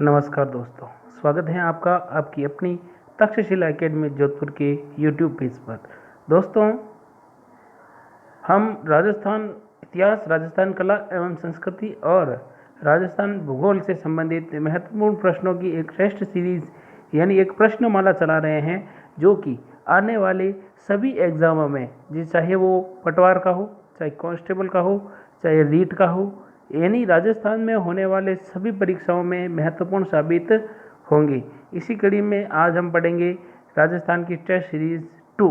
नमस्कार दोस्तों, स्वागत है आपका आपकी अपनी तक्षशिला एकेडमी जोधपुर के यूट्यूब पेज पर। दोस्तों, हम राजस्थान इतिहास, राजस्थान कला एवं संस्कृति और राजस्थान भूगोल से संबंधित महत्वपूर्ण प्रश्नों की एक श्रेष्ठ सीरीज यानी एक प्रश्नमाला चला रहे हैं, जो कि आने वाले सभी एग्जामों में, चाहे वो पटवार का हो, चाहे कांस्टेबल का हो, चाहे रीट का हो, यानी राजस्थान में होने वाले सभी परीक्षाओं में महत्वपूर्ण साबित होंगे। इसी कड़ी में आज हम पढ़ेंगे राजस्थान की टेस्ट सीरीज 2।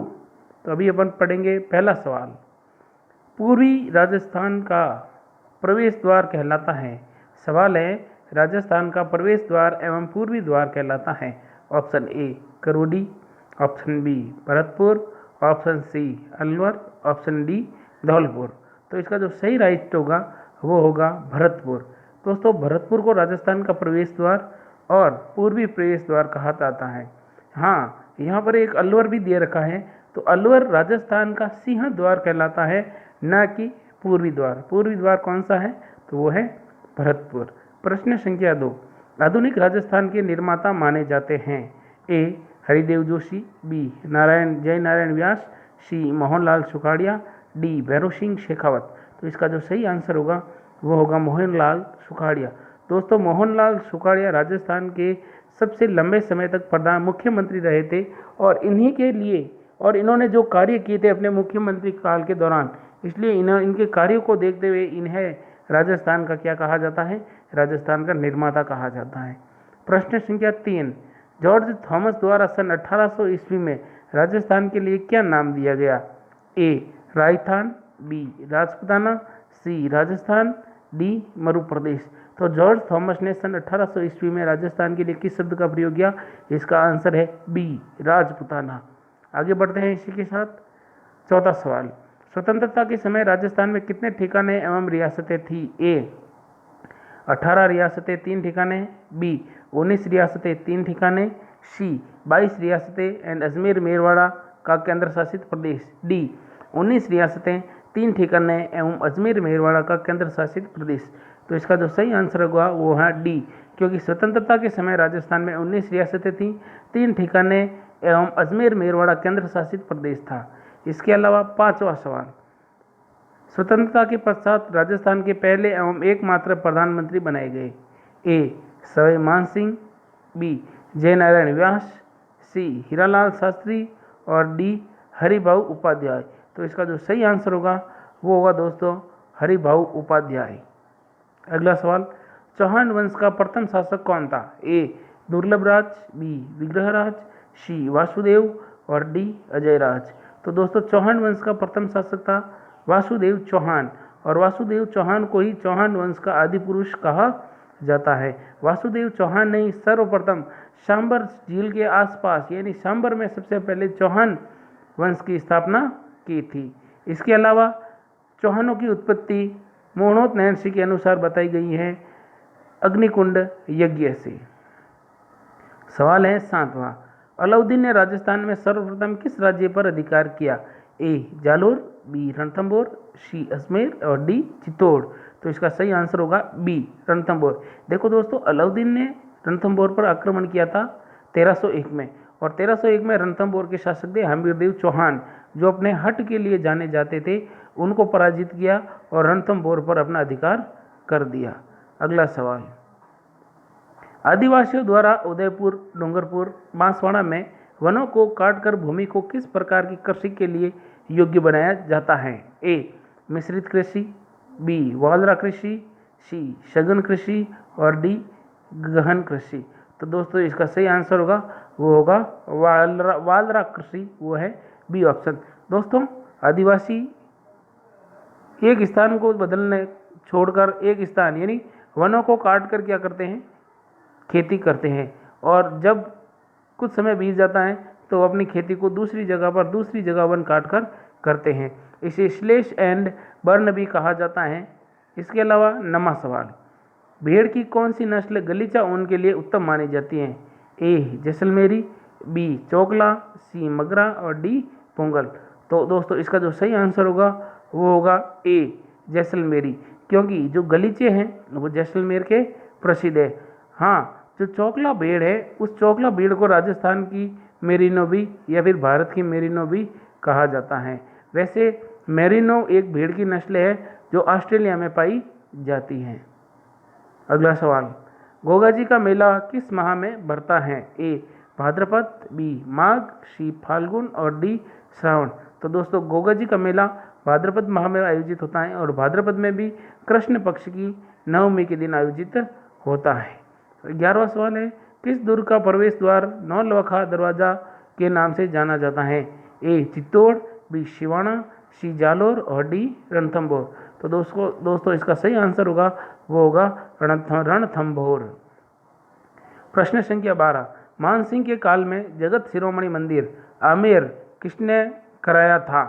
तो अभी अपन पढ़ेंगे पहला सवाल। पूर्वी राजस्थान का प्रवेश द्वार कहलाता है। सवाल है, राजस्थान का प्रवेश द्वार एवं पूर्वी द्वार कहलाता है। Option A Karauli, option B Bharatpur, option C Alwar, option D Dholpur. तो इसका जो सही राइट होगा वो होगा भरतपुर। दोस्तों, भरतपुर को राजस्थान का प्रवेश द्वार और पूर्वी प्रवेश द्वार कहा जाता है। हाँ, यहाँ पर एक अलवर भी दे रखा है, तो अलवर राजस्थान का सिंह द्वार कहलाता है, न कि पूर्वी द्वार। पूर्वी द्वार कौन सा है? तो वो है भरतपुर। प्रश्न संख्या 2। आधुनिक राजस्थान के निर्माता माने जाते हैं। ए हरिदेव जोशी, बी जय नारायण व्यास, सी मोहनलाल सुखाड़िया, डी भैरव सिंह शेखावत। तो इसका जो सही आंसर होगा वो होगा मोहनलाल सुखाड़िया। दोस्तों, मोहनलाल सुखाड़िया राजस्थान के सबसे लंबे समय तक मुख्यमंत्री रहे थे, और इन्हीं के लिए और इन्होंने जो कार्य किए थे अपने मुख्यमंत्री काल के दौरान, इसलिए इनके कार्यों को देखते हुए इन्हें राजस्थान का क्या कहा जाता है? राजस्थान का निर्माता कहा जाता है। प्रश्न संख्या 3। जॉर्ज थॉमस द्वारा सन 1800 ईस्वी में राजस्थान के लिए क्या नाम दिया गया? ए राजस्थान, बी राजपुताना, सी राजस्थान, डी मरु प्रदेश। तो जॉर्ज थॉमस ने सन 1800 ईस्वी में राजस्थान के लिए किस शब्द का प्रयोग किया? इसका आंसर है बी राजपुताना। आगे बढ़ते हैं इसी के साथ। चौथा सवाल। स्वतंत्रता के समय राजस्थान में कितने ठिकाने एवं रियासतें थी? ए 18 रियासतें 3 ठिकाने, बी 19 रियासतें 3 ठिकाने, सी 22 रियासतें एंड अजमेर मेरवाड़ा का केंद्र शासित प्रदेश, डी 19 रियासतें 3 ठिकाने एवं अजमेर मेरवाड़ा का केंद्र शासित प्रदेश। तो इसका जो सही आंसर होगा वो है डी, क्योंकि स्वतंत्रता के समय राजस्थान में 19 रियासतें थीं, 3 ठिकाने एवं अजमेर मेरवाड़ा केंद्र शासित प्रदेश था। इसके अलावा 5वां सवाल। स्वतंत्रता के पश्चात राजस्थान के पहले एवं एकमात्र प्रधानमंत्री बनाए गए। ए सवाई मान सिंह, बी जय नारायण व्यास, सी हीरालाल शास्त्री और डी हरिभाऊ उपाध्याय। तो इसका जो सही आंसर होगा वो होगा दोस्तों हरिभाऊ उपाध्याय। अगला सवाल। चौहान वंश का प्रथम शासक कौन था? ए दुर्लभराज, बी विग्रहराज, सी वासुदेव और डी अजयराज। तो दोस्तों, चौहान वंश का प्रथम शासक था वासुदेव चौहान, और वासुदेव चौहान को ही चौहान वंश का आदि पुरुष कहा जाता है। वासुदेव चौहान ने ही सर्वप्रथम सांबर झील के आसपास यानी सांबर में सबसे पहले चौहान वंश की स्थापना की थी। इसके अलावा चौहानों की उत्पत्ति मोहनोत नैन्सी के अनुसार बताई गई है अग्निकुंड यज्ञ से। सवाल है 7वां। अलाउद्दीन ने राजस्थान में सर्वप्रथम किस राज्य पर अधिकार किया? ए जालोर, बी रणथंभौर, सी अजमेर और डी चित्तौड़। तो इसका सही आंसर होगा बी रणथंभौर। देखो दोस्तों, अलाउद्दीन ने रणथंभौर पर आक्रमण किया था 1301 में, और 1301 में रणथंभौर के शासक थे हमीरदेव चौहान, जो अपने हट के लिए जाने जाते थे। उनको पराजित किया और रणथंभौर पर अपना अधिकार कर दिया। अगला सवाल। आदिवासियों द्वारा उदयपुर, डूंगरपुर, बांसवाड़ा में वनों को काटकर भूमि को किस प्रकार की कृषि के लिए योग्य बनाया जाता है? ए मिश्रित कृषि, बी वालरा कृषि, सी सघन कृषि और डी गहन कृषि। तो दोस्तों, इसका सही आंसर होगा वो होगा वालरा कृषि, वो है बी ऑप्शन। दोस्तों, आदिवासी एक स्थान को बदलने छोड़कर एक स्थान यानी वनों को काट कर क्या करते हैं? खेती करते हैं, और जब कुछ समय बीत जाता है तो अपनी खेती को दूसरी जगह पर दूसरी जगह वन काट कर करते हैं। इसे स्लेश एंड बर्न भी कहा जाता है। इसके अलावा 9वां सवाल। भेड़ की कौन सी नस्ल गलीचा ऊन के लिए उत्तम मानी जाती है? ए जैसलमेरी, बी चोकला, सी मगरा और डी पोंगल। तो दोस्तों, इसका जो सही आंसर होगा वो होगा ए जैसलमेरी, क्योंकि जो गलीचे हैं वो जैसलमेर के प्रसिद्ध है। हाँ, जो चौकला भेड़ है उस चौकला भेड़ को राजस्थान की मेरिनो भी या फिर भारत की मेरिनो भी कहा जाता है। वैसे मेरिनो एक भेड़ की नस्ल है जो ऑस्ट्रेलिया में पाई जाती है। अगला सवाल, गोगा जी का मेला किस माह में भरता है? ए भाद्रपद, बी माघ, सी फाल्गुन और डी श्रावण। तो दोस्तों गोगा जी का मेला भाद्रपद माह में आयोजित होता है और भाद्रपद में भी कृष्ण पक्ष की नवमी के दिन आयोजित होता है। 11वां सवाल है, किस दुर्ग का प्रवेश द्वार नौलखा दरवाजा के नाम से जाना जाता है? ए चित्तौड़, बी सिवाना, सी जालोर और डी रणथंभौर। तो दोस्तों इसका सही आंसर होगा वो होगा रणथंभौर। प्रश्न संख्या 12, मान सिंह के काल में जगत शिरोमणि मंदिर आमेर किसने कराया था?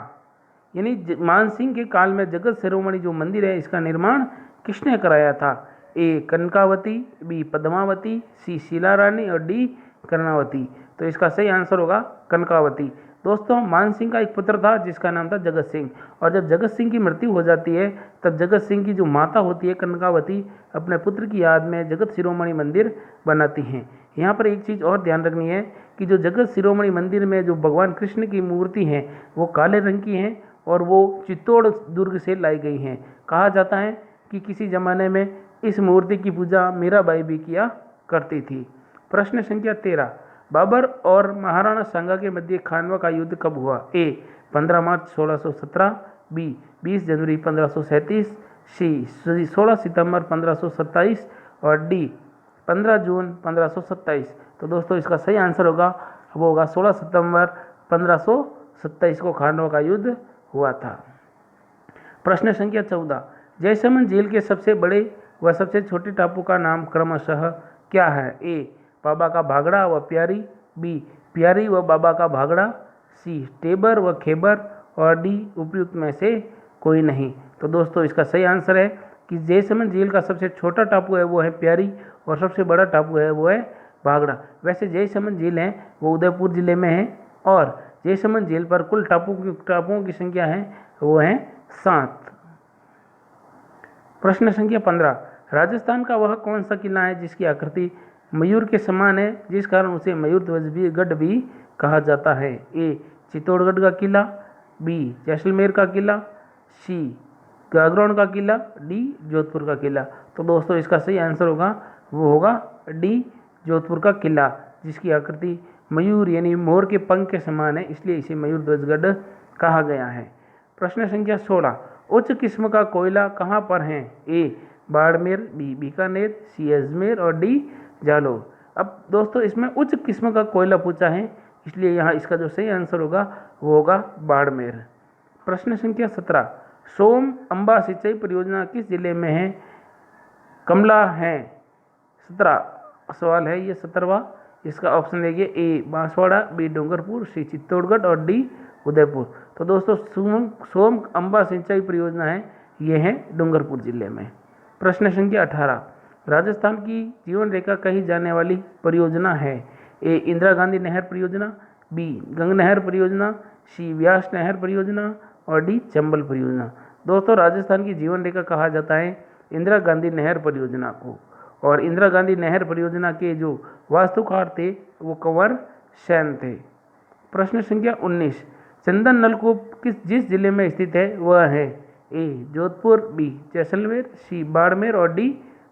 यानी मान सिंह के काल में जगत शिरोमणि जो मंदिर है इसका निर्माण किसने कराया था? ए कनकावती, बी पद्मावती, सी शीला रानी और डी कर्णावती। तो इसका सही आंसर होगा कनकावती। दोस्तों मान सिंह का एक पुत्र था जिसका नाम था जगत सिंह, और जब जगत सिंह की मृत्यु हो जाती है तब जगत सिंह की जो माता होती है कनकावती अपने पुत्र की याद में जगत शिरोमणि मंदिर बनाती हैं। यहाँ पर एक चीज़ और ध्यान रखनी है कि जो जगत शिरोमणि मंदिर में जो भगवान कृष्ण की मूर्ति है वो काले रंग की हैं और वो चित्तौड़ दुर्ग से लाई गई हैं। कहा जाता है कि किसी ज़माने में इस मूर्ति की पूजा मीराबाई भी किया करती थी। प्रश्न संख्या 13, बाबर और महाराणा सांगा के मध्य खानवा का युद्ध कब हुआ? ए 15 मार्च 1617, बी 20 जनवरी 1537, सी 16 सितंबर 1527 और डी 15 जून 1527। तो दोस्तों इसका सही आंसर होगा वो होगा 16 सितंबर 1527 को खानवा का युद्ध हुआ था। प्रश्न संख्या 14, जयसमंद झील के सबसे बड़े व सबसे छोटे टापू का नाम क्रमशः क्या है? ए बाबा का भागड़ा व प्यारी, बी प्यारी व बाबा का भागड़ा, सी टेबर व खेबर और डी उपयुक्त में से कोई नहीं। तो दोस्तों इसका सही आंसर है कि जयसमंद झील का सबसे छोटा टापू है वो है प्यारी और सबसे बड़ा टापू है वो है भागड़ा। वैसे जयसमंद झील है वो उदयपुर जिले में है और जयसमंद झील पर कुल टापुओं की संख्या है वो है 7। प्रश्न संख्या 15, राजस्थान का वह कौन सा किला है जिसकी आकृति मयूर के समान है जिस कारण उसे मयूर ध्वज भी कहा जाता है? ए चित्तौड़गढ़ का किला, बी जैसलमेर का किला, सी गागरोन का किला, डी जोधपुर का किला। तो दोस्तों इसका सही आंसर होगा वो होगा डी जोधपुर का किला जिसकी आकृति मयूर यानी मोर के पंख के समान है इसलिए इसे मयूर ध्वजगढ़ कहा गया है। प्रश्न संख्या 16, उच्च किस्म का कोयला कहाँ पर है? ए बाड़मेर, बी बीकानेर, सी अजमेर और डी जालोर। अब दोस्तों इसमें उच्च किस्म का कोयला पूछा है इसलिए यहाँ इसका जो सही आंसर होगा वो होगा बाड़मेर। प्रश्न संख्या 17, सोम अंबा सिंचाई परियोजना किस जिले में है? कमला है। 17 सवाल है ये 17वां। इसका ऑप्शन देखिए ए बांसवाड़ा, बी डूंगरपुर, सी चित्तौड़गढ़ और डी उदयपुर। तो दोस्तों सोम अंबा सिंचाई परियोजना है ये है डूंगरपुर जिले में। प्रश्न संख्या 18, राजस्थान की जीवन रेखा कही जाने वाली परियोजना है? ए इंदिरा गांधी नहर परियोजना, बी गंग नहर परियोजना, सी व्यास नहर परियोजना और डी चंबल परियोजना। दोस्तों राजस्थान की जीवन रेखा कहा जाता है इंदिरा गांधी नहर परियोजना को, और इंदिरा गांधी नहर परियोजना के जो वास्तुकार थे वो कंवर सेन थे। प्रश्न संख्या 19, चंदन नलकूप जिस जिले में स्थित है वह है? ए जोधपुर, बी जैसलमेर, सी बाड़मेर और डी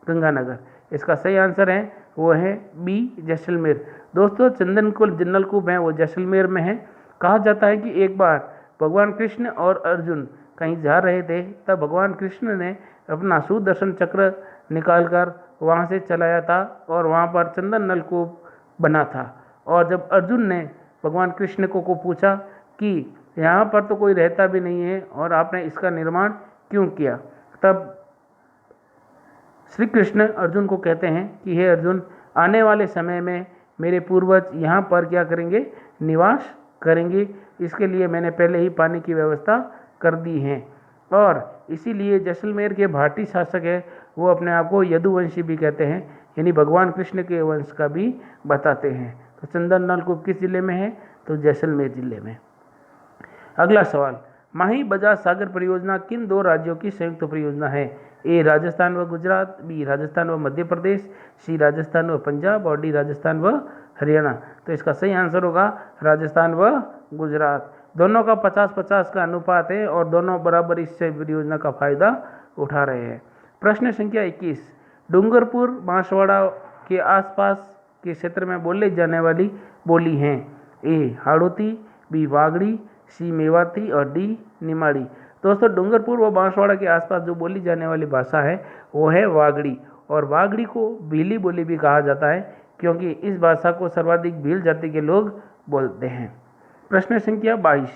गंगानगर। इसका सही आंसर है वो है बी जैसलमेर। दोस्तों चंदन नलकूप है वो जैसलमेर में है। कहा जाता है कि एक बार भगवान कृष्ण और अर्जुन कहीं जा रहे थे तब भगवान कृष्ण ने अपना सुदर्शन चक्र निकालकर वहाँ से चलाया था और वहाँ पर चंदन नलकूप बना था। और जब अर्जुन ने भगवान कृष्ण को पूछा कि यहाँ पर तो कोई रहता भी नहीं है और आपने इसका निर्माण क्यों किया, तब श्री कृष्ण अर्जुन को कहते हैं कि हे अर्जुन, आने वाले समय में मेरे पूर्वज यहाँ पर क्या करेंगे, निवास करेंगे, इसके लिए मैंने पहले ही पानी की व्यवस्था कर दी है। और इसीलिए जैसलमेर के भाटी शासक है वो अपने आप को यदुवंशी भी कहते हैं, यानी भगवान कृष्ण के वंश का भी बताते हैं। तो चंदन नलकूप किस जिले में है? तो जैसलमेर जिले में। अगला सवाल, माही बजाज सागर परियोजना किन दो राज्यों की संयुक्त परियोजना है? ए राजस्थान व गुजरात, बी राजस्थान व मध्य प्रदेश, सी राजस्थान व पंजाब और डी राजस्थान व हरियाणा। तो इसका सही आंसर होगा राजस्थान व गुजरात। दोनों का 50-50 का अनुपात है और दोनों बराबर इस परियोजना का फायदा उठा रहे हैं। प्रश्न संख्या 21, डूंगरपुर बांसवाड़ा के आसपास के क्षेत्र में बोले जाने वाली बोली हैं? ए हाड़ौती, बी वागड़ी, सी मेवाती और डी निमाड़ी। दोस्तों डूंगरपुर व बांसवाड़ा के आसपास जो बोली जाने वाली भाषा है वो है वागड़ी, और वागड़ी को भीली बोली भी कहा जाता है क्योंकि इस भाषा को सर्वाधिक भील जाति के लोग बोलते हैं। प्रश्न संख्या 22,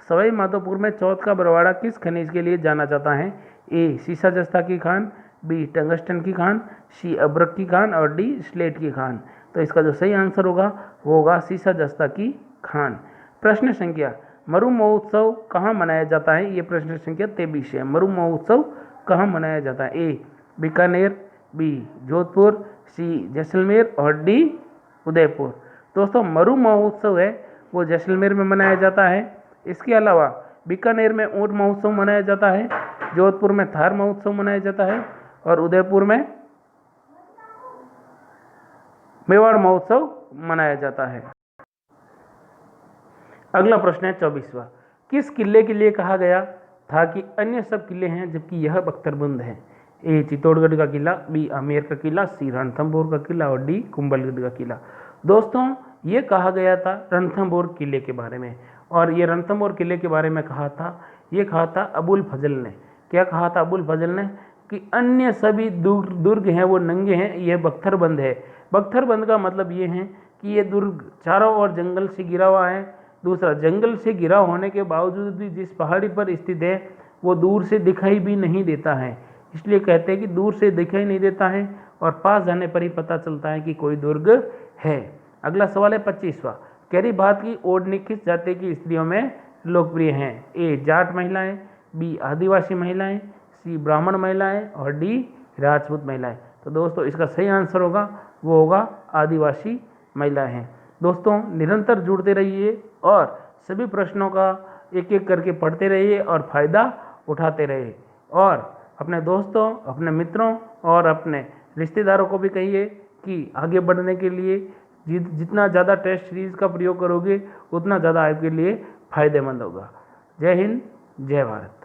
सवाई माधोपुर में चौथ का बरवाड़ा किस खनिज के लिए जाना जाता है? ए सीसा जस्ता की खान, बी टंगस्टन की खान, सी अब्रक की खान और डी स्लेट की खान। तो इसका जो सही आंसर होगा वो होगा सीसा जस्ता की खान। प्रश्न संख्या, मरु महोत्सव कहाँ मनाया जाता है? ये प्रश्न संख्या 23 है। मरु महोत्सव कहाँ मनाया जाता है? ए बीकानेर, बी जोधपुर, सी जैसलमेर और डी उदयपुर। दोस्तों मरु महोत्सव है वो जैसलमेर में मनाया जाता है। इसके अलावा बीकानेर में ऊंट महोत्सव मनाया जाता है, जोधपुर में थार महोत्सव मनाया जाता है और उदयपुर में मेवाड़ महोत्सव मनाया जाता है। अगला प्रश्न है 24वां, किस किले के लिए कहा गया था कि अन्य सब किले हैं जबकि यह बख्तरबंद है? ए चित्तौड़गढ़ का किला, बी आमेर का किला, सी रणथंभौर का किला और डी कुंभलगढ़ का किला। दोस्तों ये कहा गया था रणथंभौर किले के बारे में, और ये रणथंभौर किले के बारे में कहा था अबुल फजल ने। क्या कहा था अबुल फजल ने? कि अन्य सभी दुर्ग हैं वो नंगे हैं, यह बख्तरबंद है। बख्तरबंद का मतलब ये है कि ये दुर्ग चारों ओर जंगल से घिरा हुआ है। दूसरा, जंगल से घिरा होने के बावजूद भी जिस पहाड़ी पर स्थित है वो दूर से दिखाई भी नहीं देता है, इसलिए कहते हैं कि दूर से दिखाई नहीं देता है और पास जाने पर ही पता चलता है कि कोई दुर्ग है। अगला सवाल है 25वां, कैरी भात की ओढ़नी किस जाति की स्त्रियों में लोकप्रिय हैं? ए जाट महिलाएं, बी आदिवासी महिलाएं, सी ब्राह्मण महिलाएं और डी राजपूत महिलाएं। तो दोस्तों इसका सही आंसर होगा वो होगा आदिवासी महिलाएं हैं। दोस्तों निरंतर जुड़ते रहिए और सभी प्रश्नों का एक एक करके पढ़ते रहिए और फायदा उठाते रहिए, और अपने दोस्तों, अपने मित्रों और अपने रिश्तेदारों को भी कहिए कि आगे बढ़ने के लिए जितना ज़्यादा टेस्ट सीरीज का प्रयोग करोगे उतना ज़्यादा आपके लिए फायदेमंद होगा। जय हिंद, जय भारत।